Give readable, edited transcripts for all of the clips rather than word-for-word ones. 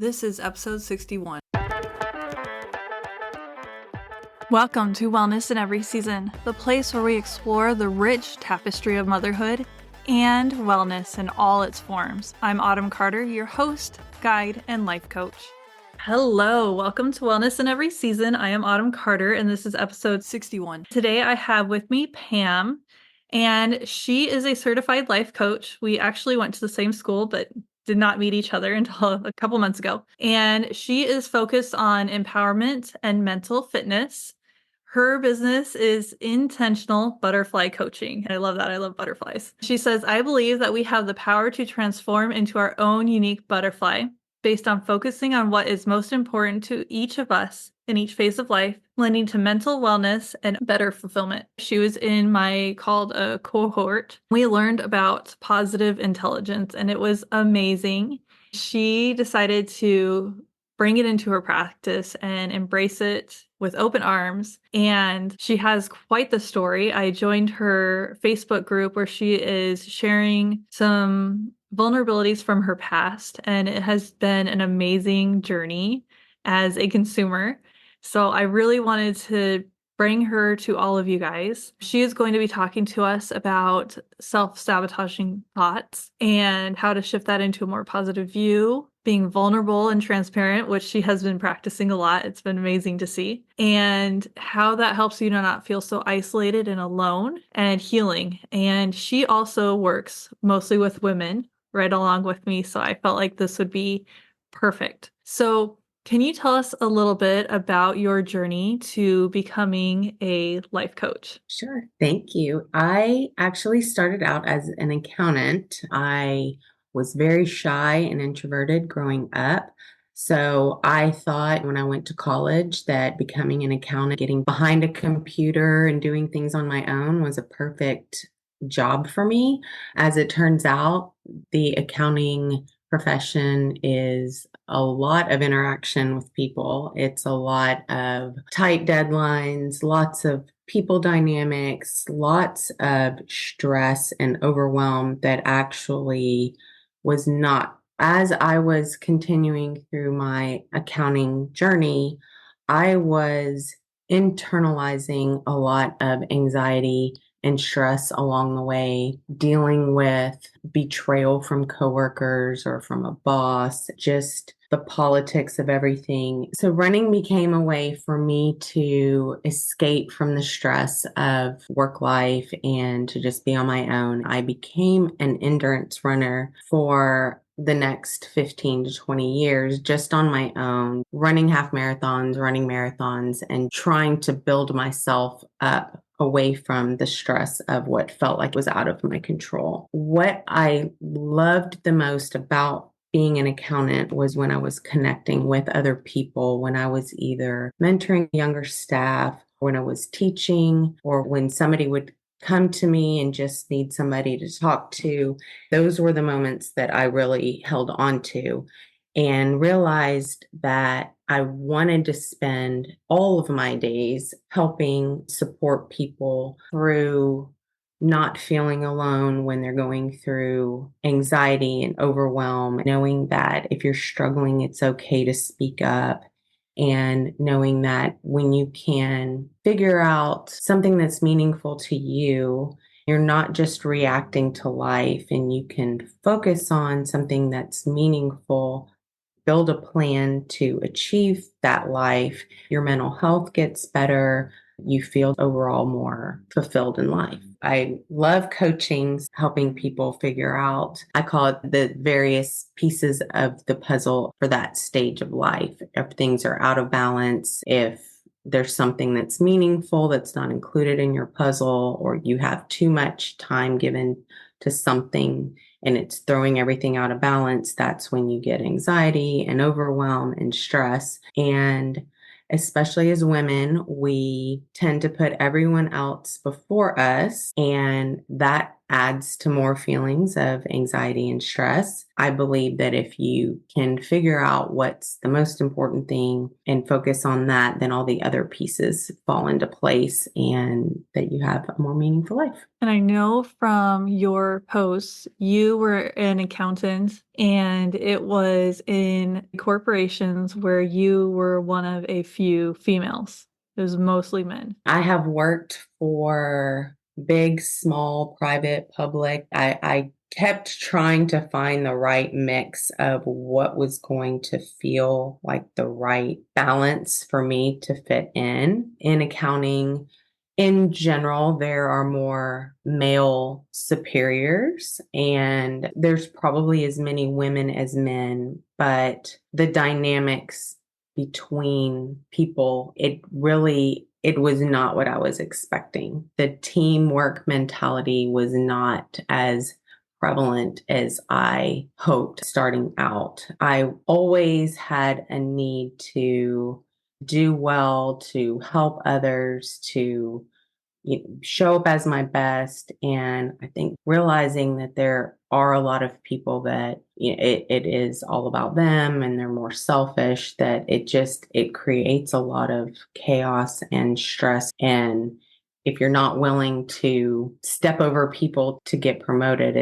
This is episode 61. Welcome to Wellness in Every Season, the place where we explore the rich tapestry of motherhood and wellness in all its forms. I'm Autumn Carter, your host, guide, and life coach. Hello, welcome to Wellness in Every Season. I am Autumn Carter, and this is episode 61. Today I have with me Pam, and she is a certified life coach. We actually went to the same school, but did not meet each other until a couple months ago. And she is focused on empowerment and mental fitness. Her business is intentional butterfly coaching. I love that. I love butterflies. She says, I believe that we have the power to transform into our own unique butterfly based on focusing on what is most important to each of us in each phase of life, lending to mental wellness and better fulfillment. She was in my called a cohort. We learned about positive intelligence and it was amazing. She decided to bring it into her practice and embrace it with open arms. And she has quite the story. I joined her Facebook group where she is sharing some vulnerabilities from her past, and it has been an amazing journey as a consumer. So I really wanted to bring her to all of you guys. She is going to be talking to us about self-sabotaging thoughts and how to shift that into a more positive view, being vulnerable and transparent, which she has been practicing a lot. It's been amazing to see, and how that helps you to not feel so isolated and alone, and healing. And she also works mostly with women right along with me, so I felt like this would be perfect. So can you tell us a little bit about your journey to becoming a life coach? Sure. Thank you. I actually started out as an accountant. I was very shy and introverted growing up. So I thought when I went to college that becoming an accountant, getting behind a computer and doing things on my own was a perfect job for me. As it turns out, the accounting profession is a lot of interaction with people. It's a lot of tight deadlines, lots of people dynamics, lots of stress and overwhelm that actually was not. As I was continuing through my accounting journey, I was internalizing a lot of anxiety and stress along the way, dealing with betrayal from coworkers or from a boss, just the politics of everything. So running became a way for me to escape from the stress of work life and to just be on my own. I became an endurance runner for the next 15 to 20 years just on my own, running half marathons, running marathons, and trying to build myself up away from the stress of what felt like was out of my control. What I loved the most about being an accountant was when I was connecting with other people, when I was either mentoring younger staff, when I was teaching, or when somebody would come to me and just need somebody to talk to. Those were the moments that I really held on to and realized that I wanted to spend all of my days helping support people through not feeling alone when they're going through anxiety and overwhelm, knowing that if you're struggling, it's okay to speak up, and knowing that when you can figure out something that's meaningful to you, you're not just reacting to life, and you can focus on something that's meaningful, build a plan to achieve that life, your mental health gets better, you feel overall more fulfilled in life. I love coaching, helping people figure out, I call it the various pieces of the puzzle for that stage of life. If things are out of balance, if there's something that's meaningful that's not included in your puzzle, or you have too much time given to something and it's throwing everything out of balance, that's when you get anxiety and overwhelm and stress. And especially as women, we tend to put everyone else before us, and that adds to more feelings of anxiety and stress. I believe that if you can figure out what's the most important thing and focus on that, then all the other pieces fall into place and that you have a more meaningful life. And I know from your posts, you were an accountant and it was in corporations where you were one of a few females. It was mostly men. I have worked for big, small, private, public. I kept trying to find the right mix of what was going to feel like the right balance for me to fit in. In accounting, in general, there are more male superiors, and there's probably as many women as men, but the dynamics between people, it was not what I was expecting. The teamwork mentality was not as prevalent as I hoped starting out. I always had a need to do well, to help others, to show up as my best. And I think realizing that there are a lot of people that it is all about them and they're more selfish, that it creates a lot of chaos and stress. And if you're not willing to step over people to get promoted,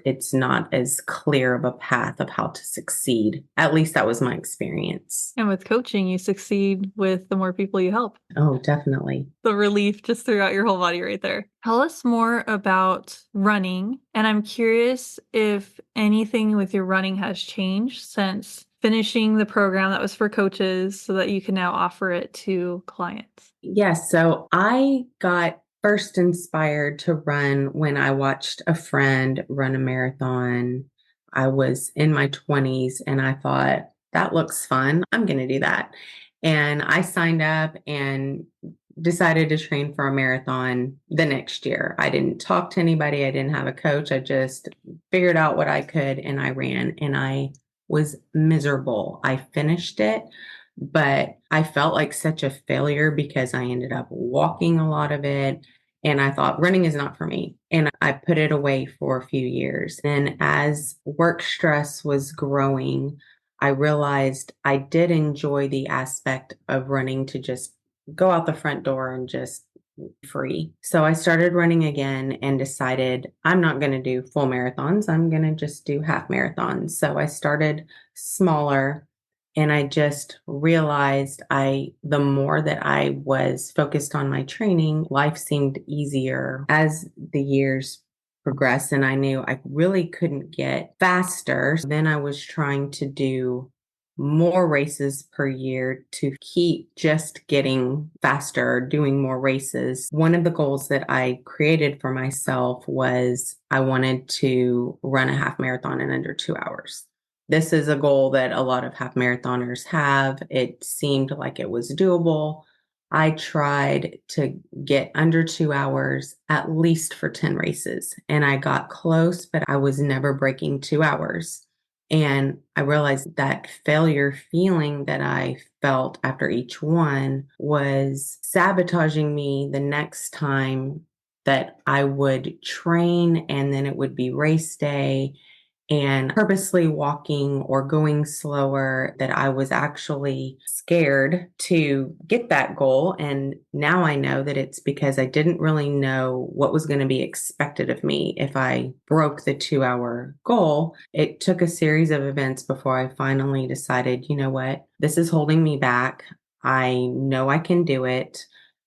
it's not as clear of a path of how to succeed. At least that was my experience. And with coaching, you succeed with the more people you help. Oh, definitely. The relief just throughout your whole body right there. Tell us more about running. And I'm curious if anything with your running has changed since finishing the program that was for coaches so that you can now offer it to clients. Yes. So I got first inspired to run when I watched a friend run a marathon. I was in my 20s and I thought, that looks fun. I'm going to do that. And I signed up and decided to train for a marathon the next year. I didn't talk to anybody. I didn't have a coach. I just figured out what I could and I ran and I was miserable. I finished it, but I felt like such a failure because I ended up walking a lot of it. And I thought running is not for me. And I put it away for a few years. And as work stress was growing, I realized I did enjoy the aspect of running to just go out the front door and just free. So I started running again and decided I'm not going to do full marathons. I'm going to just do half marathons. So I started smaller and I just realized the more that I was focused on my training, life seemed easier as the years progressed. And I knew I really couldn't get faster. Then I was trying to do more races per year to keep just getting faster, doing more races. One of the goals that I created for myself was I wanted to run a half marathon in under 2 hours. This is a goal that a lot of half marathoners have. It seemed like it was doable. I tried to get under 2 hours at least for 10 races, and I got close, but I was never breaking 2 hours. And I realized that failure feeling that I felt after each one was sabotaging me the next time that I would train, and then it would be race day and purposely walking or going slower, that I was actually scared to get that goal. And now I know that it's because I didn't really know what was going to be expected of me if I broke the 2 hour goal. It took a series of events before I finally decided, you know what, this is holding me back. I know I can do it.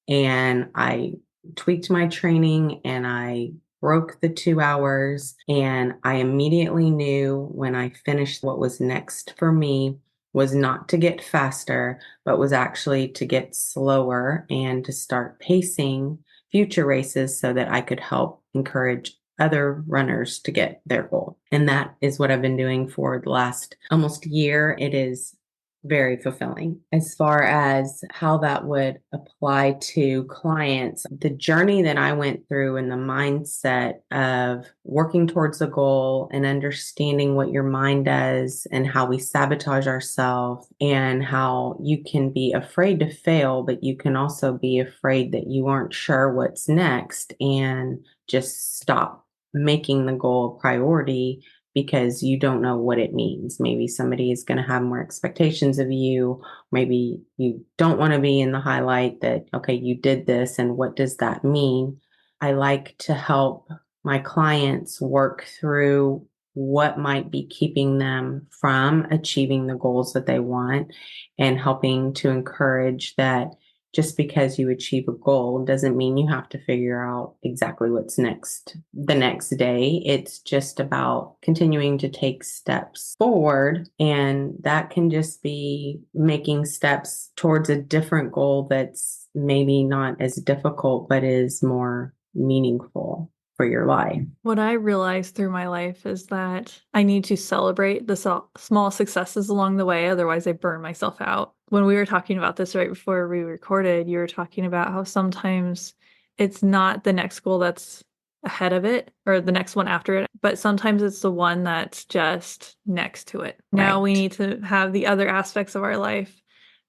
And I tweaked my training and I broke the 2 hours. And I immediately knew when I finished what was next for me was not to get faster, but was actually to get slower and to start pacing future races so that I could help encourage other runners to get their goal. And that is what I've been doing for the last almost year. It is very fulfilling. As far as how that would apply to clients, the journey that I went through and the mindset of working towards a goal and understanding what your mind does and how we sabotage ourselves and how you can be afraid to fail, but you can also be afraid that you aren't sure what's next and just stop making the goal a priority because you don't know what it means. Maybe somebody is going to have more expectations of you. Maybe you don't want to be in the highlight that, okay, you did this, and what does that mean? I like to help my clients work through what might be keeping them from achieving the goals that they want, and helping to encourage that just because you achieve a goal doesn't mean you have to figure out exactly what's next the next day. It's just about continuing to take steps forward. And that can just be making steps towards a different goal that's maybe not as difficult, but is more meaningful for your life. What I realized through my life is that I need to celebrate the small successes along the way, otherwise I burn myself out. When we were talking about this right before we recorded, you were talking about how sometimes it's not the next goal that's ahead of it or the next one after it, but sometimes it's the one that's just next to it. Now we Right. need to have the other aspects of our life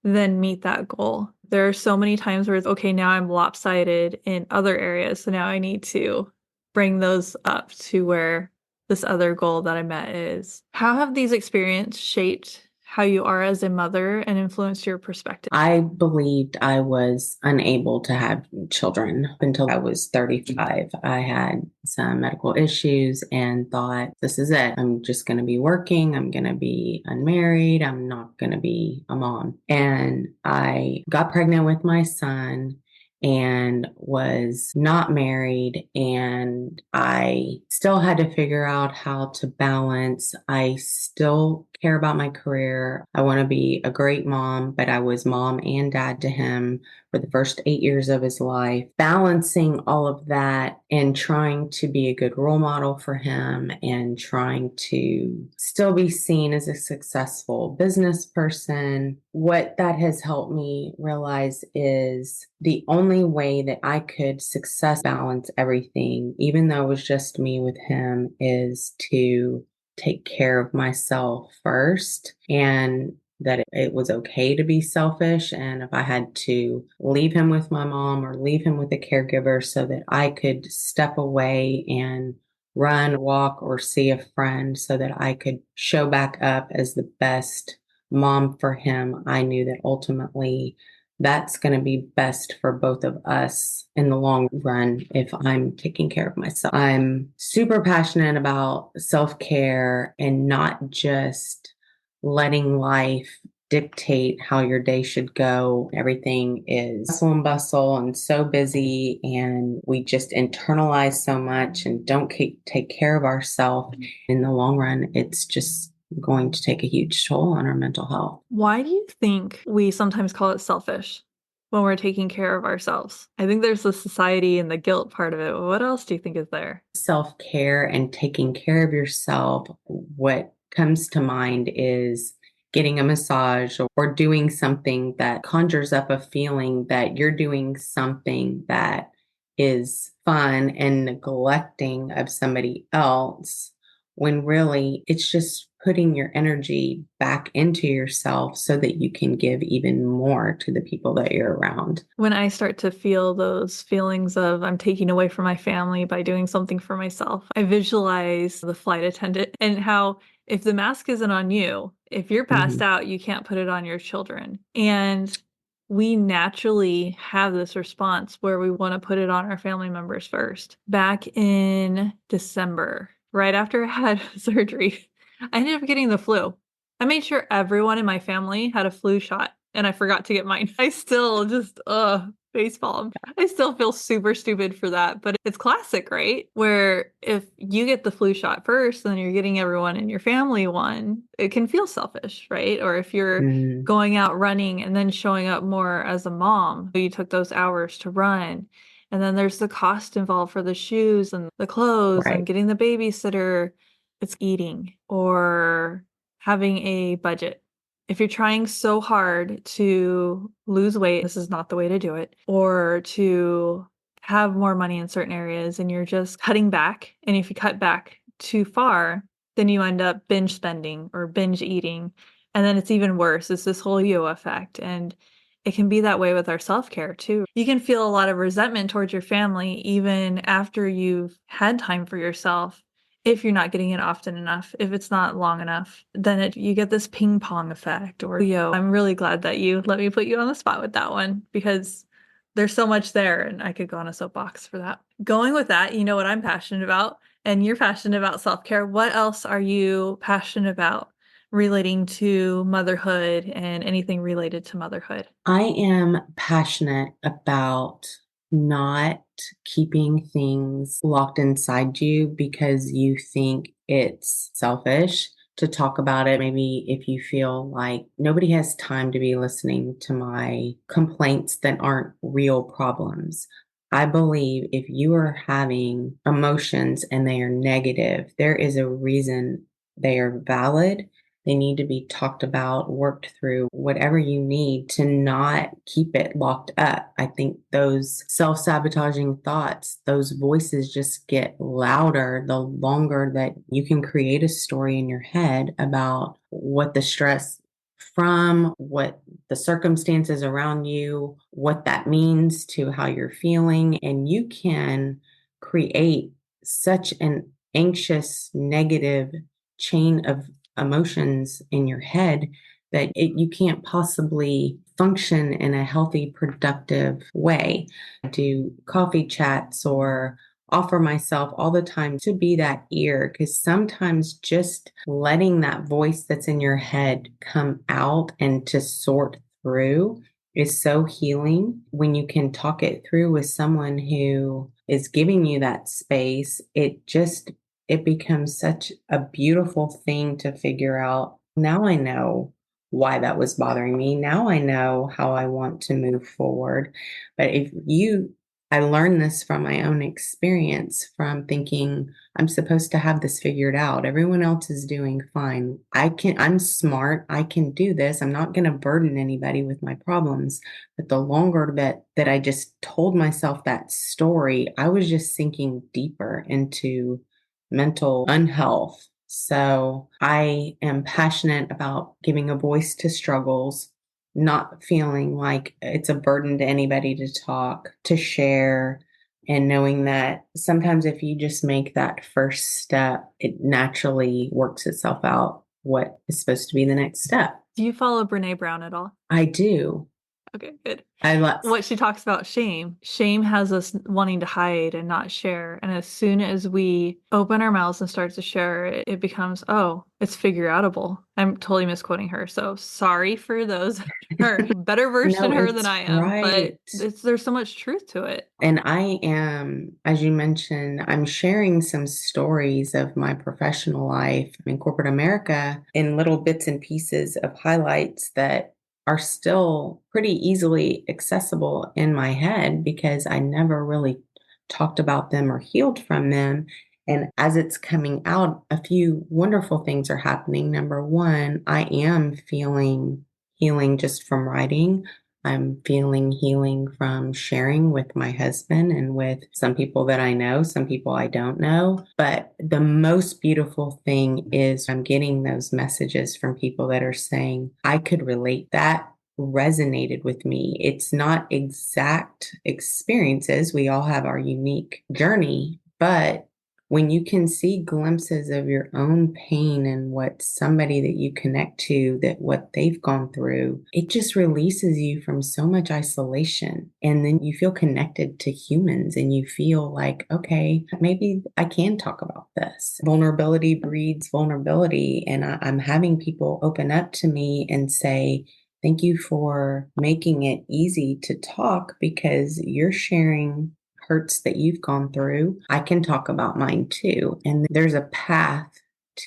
then meet that goal. There are so many times where it's okay, now I'm lopsided in other areas, so now I need to bring those up to where this other goal that I met is. How have these experiences shaped how you are as a mother and influenced your perspective? I believed I was unable to have children up until I was 35. I had some medical issues and thought, this is it. I'm just going to be working. I'm going to be unmarried. I'm not going to be a mom. And I got pregnant with my son and was not married, and I still had to figure out how to balance. I still care about my career. I want to be a great mom, but I was mom and dad to him for the first 8 years of his life, balancing all of that and trying to be a good role model for him and trying to still be seen as a successful business person. What that has helped me realize is the only way that I could success balance everything, even though it was just me with him, is to take care of myself first, and that it was okay to be selfish. And if I had to leave him with my mom or leave him with a caregiver so that I could step away and run, walk, or see a friend so that I could show back up as the best mom for him, I knew that ultimately that's going to be best for both of us in the long run if I'm taking care of myself. I'm super passionate about self care and not just letting life dictate how your day should go. Everything is hustle and bustle and so busy, and we just internalize so much and don't take care of ourselves. In the long run, it's just going to take a huge toll on our mental health. Why do you think we sometimes call it selfish when we're taking care of ourselves? I think there's the society and the guilt part of it. What else do you think is there? Self care and taking care of yourself, what comes to mind is getting a massage or doing something that conjures up a feeling that you're doing something that is fun, and neglecting of somebody else, when really it's just putting your energy back into yourself so that you can give even more to the people that you're around. When I start to feel those feelings of I'm taking away from my family by doing something for myself, I visualize the flight attendant and how if the mask isn't on you, if you're passed Mhm. out, you can't put it on your children. And we naturally have this response where we want to put it on our family members first. Back in December, right after I had surgery, I ended up getting the flu. I made sure everyone in my family had a flu shot, and I forgot to get mine. I still just, facepalm. I still feel super stupid for that, but it's classic, right? Where if you get the flu shot first, then you're getting everyone in your family one, it can feel selfish, right? Or if you're Mm, going out running and then showing up more as a mom, you took those hours to run. And then there's the cost involved for the shoes and the clothes and right. getting the babysitter. It's eating or having a budget. If you're trying so hard to lose weight, this is not the way to do it, or to have more money in certain areas and you're just cutting back. And if you cut back too far, then you end up binge spending or binge eating. And then it's even worse. It's this whole yo effect. And it can be that way with our self-care too. You can feel a lot of resentment towards your family even after you've had time for yourself. If you're not getting it often enough, if it's not long enough, then you get this ping pong effect. Or, I'm really glad that you let me put you on the spot with that one, because there's so much there and I could go on a soapbox for that. Going with that, you know what I'm passionate about, and you're passionate about self-care. What else are you passionate about relating to motherhood and anything related to motherhood? I am passionate about not keeping things locked inside you because you think it's selfish to talk about it. Maybe if you feel like nobody has time to be listening to my complaints that aren't real problems. I believe if you are having emotions and they are negative, there is a reason they are valid. They need to be talked about, worked through, whatever you need to not keep it locked up. I think those self sabotaging thoughts, those voices just get louder the longer that you can create a story in your head about what the stress from, what the circumstances around you, what that means to how you're feeling. And you can create such an anxious, negative chain of emotions in your head that you can't possibly function in a healthy, productive way. I do coffee chats or offer myself all the time to be that ear, because sometimes just letting that voice that's in your head come out and to sort through is so healing. When you can talk it through with someone who is giving you that space, it becomes such a beautiful thing to figure out. Now I know why that was bothering me. Now I know how I want to move forward. But I learned this from my own experience, from thinking I'm supposed to have this figured out. Everyone else is doing fine. I'm smart. I can do this. I'm not going to burden anybody with my problems. But the longer that I just told myself that story, I was just sinking deeper into mental unhealth. So I am passionate about giving a voice to struggles, not feeling like it's a burden to anybody to talk, to share, and knowing that sometimes if you just make that first step, it naturally works itself out what is supposed to be the next step. Do you follow Brene Brown at all? I do. Okay, good. I love What she talks about shame. Shame has us wanting to hide and not share. And as soon as we open our mouths and start to share, it becomes, oh, it's figure outable. I'm totally misquoting her. So sorry for those her better versed no, in her than it's I am, right. but there's so much truth to it. And I am, as you mentioned, I'm sharing some stories of my professional life in corporate America in little bits and pieces of highlights that are still pretty easily accessible in my head because I never really talked about them or healed from them. And as it's coming out, a few wonderful things are happening. Number one, I am feeling healing just from writing. I'm feeling healing from sharing with my husband and with some people that I know, some people I don't know. But the most beautiful thing is I'm getting those messages from people that are saying, I could relate. That resonated with me. It's not exact experiences. We all have our unique journey, but when you can see glimpses of your own pain and what somebody that you connect to, that what they've gone through, it just releases you from so much isolation. And then you feel connected to humans and you feel like, okay, maybe I can talk about this. Vulnerability breeds vulnerability. And I'm having people open up to me and say, thank you for making it easy to talk because you're sharing hurts that you've gone through. I can talk about mine too. And there's a path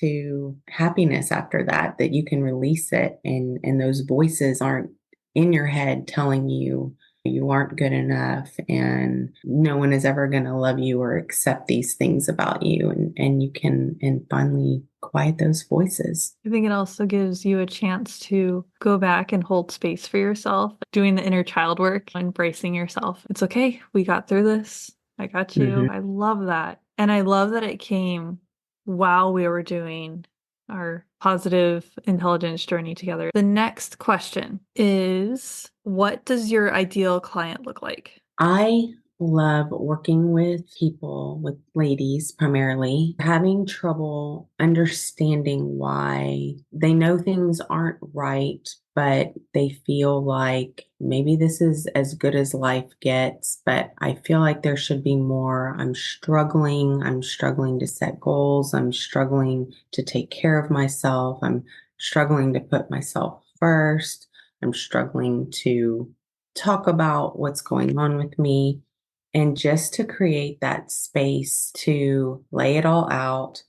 to happiness after that, that you can release it. And those voices aren't in your head telling you you aren't good enough and no one is ever going to love you or accept these things about you. And you can and finally quiet those voices. I think it also gives you a chance to go back and hold space for yourself, doing the inner child work, embracing yourself. It's okay. We got through this. I got you. Mm-hmm. I love that. And I love that it came while we were doing our positive intelligence journey together. The next question is, what does your ideal client look like? I love working with people, with ladies primarily, having trouble understanding why they know things aren't right, but they feel like maybe this is as good as life gets, but I feel like there should be more. I'm struggling. I'm struggling to set goals. I'm struggling to take care of myself. I'm struggling to put myself first. I'm struggling to talk about what's going on with me, and just to create that space to lay it all out,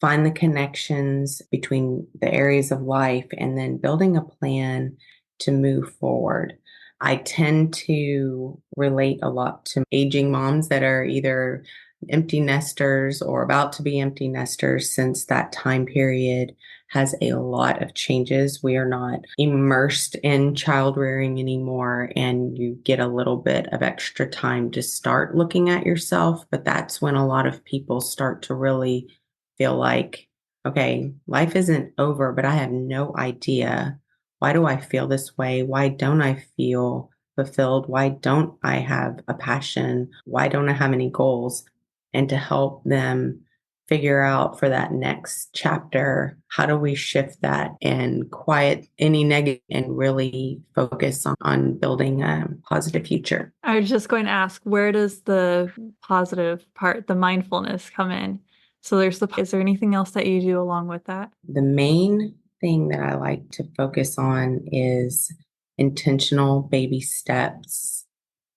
find the connections between the areas of life, and then building a plan to move forward. I tend to relate a lot to aging moms that are either empty nesters or about to be empty nesters, since that time period has a lot of changes. We are not immersed in child rearing anymore, and you get a little bit of extra time to start looking at yourself. But that's when a lot of people start to really feel like, okay, life isn't over, but I have no idea. Why do I feel this way? Why don't I feel fulfilled? Why don't I have a passion? Why don't I have any goals? And to help them figure out for that next chapter, how do we shift that and quiet any negative and really focus on building a positive future? I was just going to ask, where does the positive part, the mindfulness, come in? So is there anything else that you do along with that? The main thing that I like to focus on is intentional baby steps,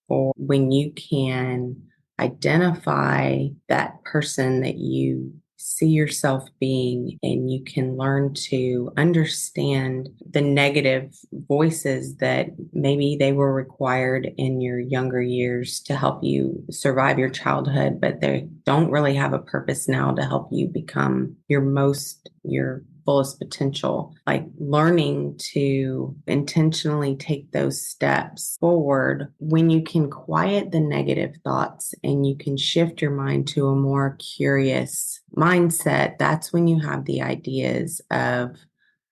or when you can identify that person that you see yourself being, and you can learn to understand the negative voices that maybe they were required in your younger years to help you survive your childhood, but they don't really have a purpose now to help you become your fullest potential. Like learning to intentionally take those steps forward. When you can quiet the negative thoughts and you can shift your mind to a more curious mindset, that's when you have the ideas of,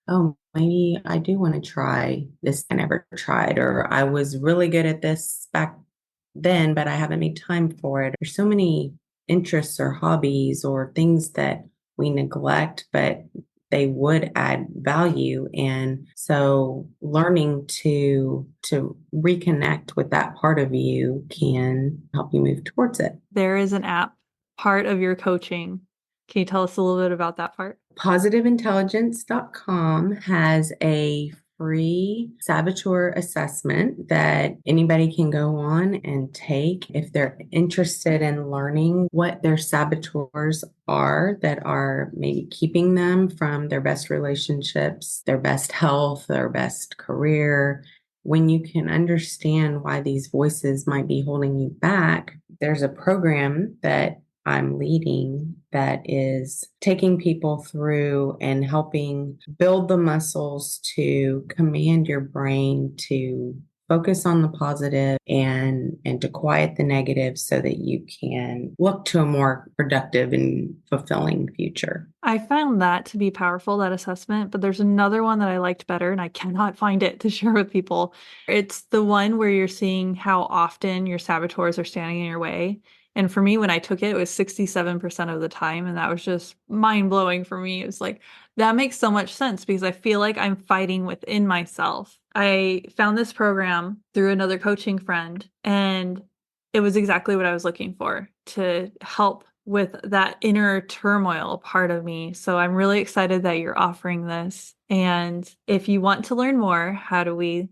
oh, maybe I do want to try this I never tried, or I was really good at this back then, but I haven't made time for it. There's so many interests or hobbies or things that we neglect, but they would add value. And so learning to reconnect with that part of you can help you move towards it. There is an app, part of your coaching. Can you tell us a little bit about that part? Positiveintelligence.com has a free saboteur assessment that anybody can go on and take if they're interested in learning what their saboteurs are that are maybe keeping them from their best relationships, their best health, their best career. When you can understand why these voices might be holding you back, there's a program that I'm leading that is taking people through and helping build the muscles to command your brain to focus on the positive and to quiet the negative so that you can look to a more productive and fulfilling future. I found that to be powerful, that assessment, but there's another one that I liked better and I cannot find it to share with people. It's the one where you're seeing how often your saboteurs are standing in your way. And for me, when I took it, it was 67% of the time. And that was just mind blowing for me. It was like, that makes so much sense because I feel like I'm fighting within myself. I found this program through another coaching friend, and it was exactly what I was looking for to help with that inner turmoil part of me. So I'm really excited that you're offering this. And if you want to learn more, how do we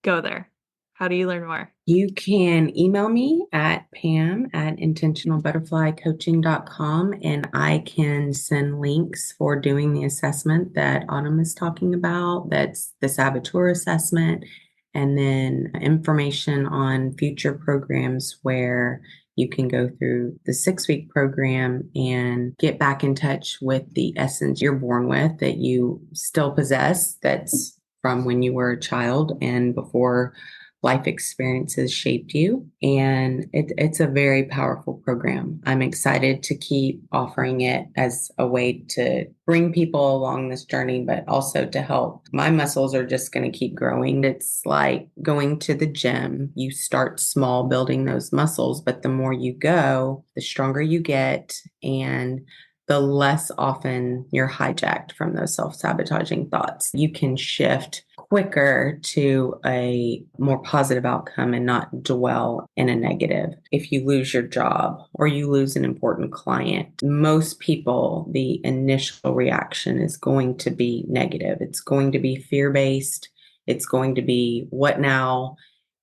go there? How do you learn more? You can email me at pam@intentionalbutterflycoaching.com, and I can send links for doing the assessment that Autumn is talking about. That's the saboteur assessment, and then information on future programs where you can go through the 6-week program and get back in touch with the essence you're born with that you still possess, that's from when you were a child and before life experiences shaped you. And it's a very powerful program. I'm excited to keep offering it as a way to bring people along this journey, but also to help. My muscles are just going to keep growing. It's like going to the gym. You start small building those muscles, but the more you go, the stronger you get, and the less often you're hijacked from those self-sabotaging thoughts. You can shift quicker to a more positive outcome and not dwell in a negative. If you lose your job or you lose an important client, most people, the initial reaction is going to be negative. It's going to be fear-based. It's going to be what now?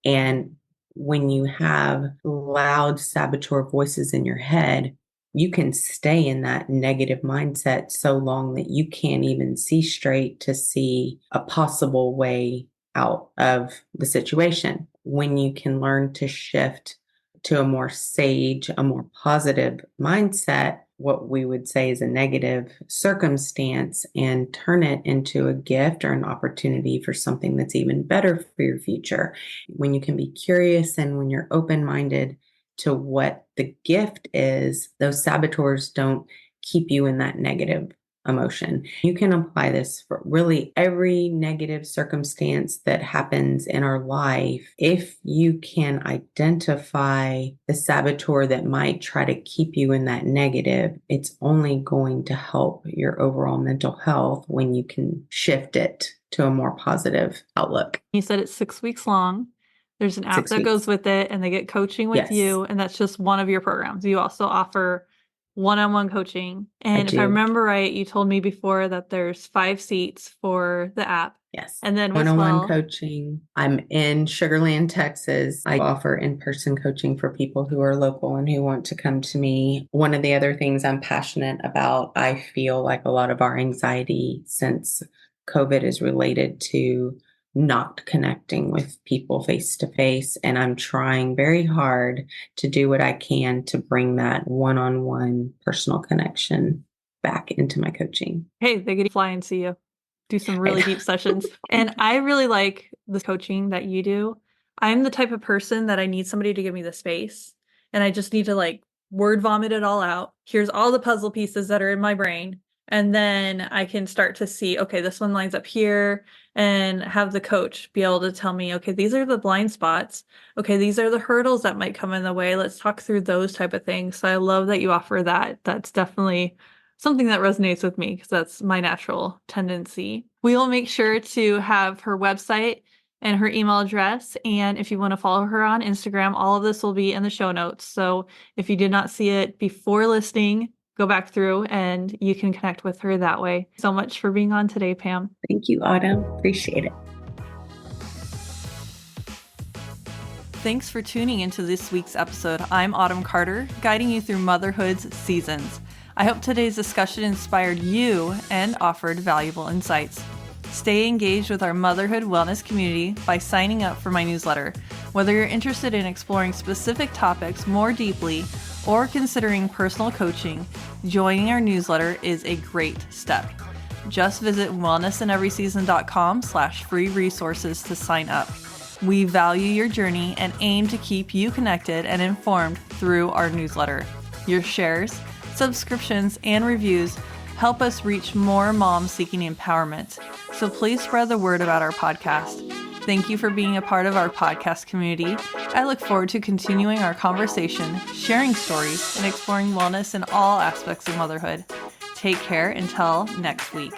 And when you have loud saboteur voices in your head, you can stay in that negative mindset so long that you can't even see straight to see a possible way out of the situation. When you can learn to shift to a more sage, a more positive mindset, what we would say is a negative circumstance, and turn it into a gift or an opportunity for something that's even better for your future. When you can be curious and when you're open-minded to what the gift is, those saboteurs don't keep you in that negative emotion. You can apply this for really every negative circumstance that happens in our life. If you can identify the saboteur that might try to keep you in that negative, it's only going to help your overall mental health when you can shift it to a more positive outlook. You said it's 6 weeks long. There's an app 6 that goes weeks. with it, and they get coaching with Yes. you, and that's just one of your programs. You also offer one-on-one coaching. I And if I do. remember right, you told me before that there's 5 seats for the app. Yes. And then One-on-one coaching. I'm in Sugar Land, Texas. I offer in-person coaching for people who are local and who want to come to me. One of the other things I'm passionate about, I feel like a lot of our anxiety since COVID is related to not connecting with people face to face. And I'm trying very hard to do what I can to bring that one-on-one personal connection back into my coaching. Hey, they get to fly and see you. Do some really deep sessions. And I really like the coaching that you do. I'm the type of person that I need somebody to give me the space, and I just need to like word vomit it all out. Here's all the puzzle pieces that are in my brain. And then I can start to see, okay, this one lines up here, and have the coach be able to tell me, okay, these are the blind spots. Okay, these are the hurdles that might come in the way. Let's talk through those type of things. So I love that you offer that. That's definitely something that resonates with me because that's my natural tendency. We will make sure to have her website and her email address. And if you want to follow her on Instagram, all of this will be in the show notes. So if you did not see it before listening, go back through and you can connect with her that way. So much for being on today, Pam. Thank you, Autumn. Appreciate it. Thanks for tuning into this week's episode. I'm Autumn Carter, guiding you through motherhood's seasons. I hope today's discussion inspired you and offered valuable insights. Stay engaged with our motherhood wellness community by signing up for my newsletter. Whether you're interested in exploring specific topics more deeply or considering personal coaching, joining our newsletter is a great step. Just visit wellnessinEverySeason.com/free resources to sign up. We value your journey and aim to keep you connected and informed through our newsletter. Your shares, subscriptions, and reviews help us reach more moms seeking empowerment. So please spread the word about our podcast. Thank you for being a part of our podcast community. I look forward to continuing our conversation, sharing stories, and exploring wellness in all aspects of motherhood. Take care until next week.